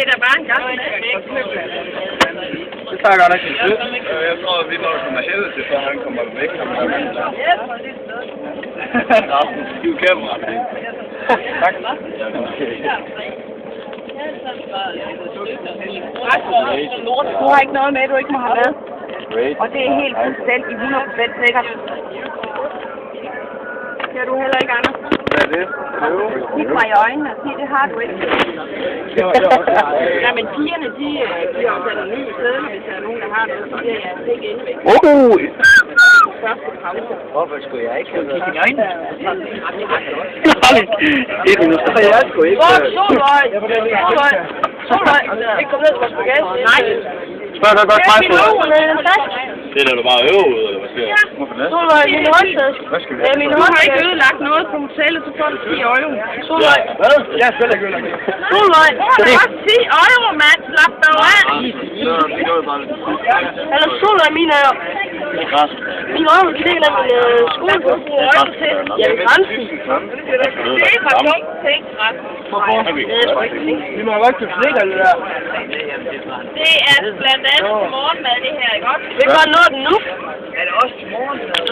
Det er da bare en gang. Det tager godt nok sin tid. Jeg tror, vi når kommer helvede til, før han kommer væk. Rasmus, du kamera. Tak. Du har ikke noget med, du ikke må have med. Og det er helt fuldstændig 100% sikkert. Ser du heller ikke, Anders? Hvad er det? Kig mig i øjnene og sig, det har du ikke. Ja, men pigerne, de giver os anonyme sædler, hvis der er nogen, der har noget. Så siger jeg, det er ikke inde ved. Første pause. Hvorfor skulle jeg ikke have kigget i øjnene? Det er nu, så jeg sgu ikke. Solvej! Solvej! Ikke kom ned til vores bagage. Nej. Spørg dig godt mig på. Det er da du bare øver ud, eller hvad siger jeg? Hvorfor det? Solvej, min håndtaske. Hvad skal vi have? Du har ikke ødelagt noget på hotellet, så får du 10 euro. Solvej. Hvad? Jeg har selv ikke ødelagt det. Solvej, du har da også 10 euro, mand. Slap dig af. Det går jo bare lidt. Eller Solvej, mine ører. Min ører, det er en skole. Ja, det er grænsen. Det er for dumt ting, Vi må godt købe slik, eller der. det er blandt andet til morgenmad, det her, ikke også? Det er godt noget nu. Er det også til morgenmad?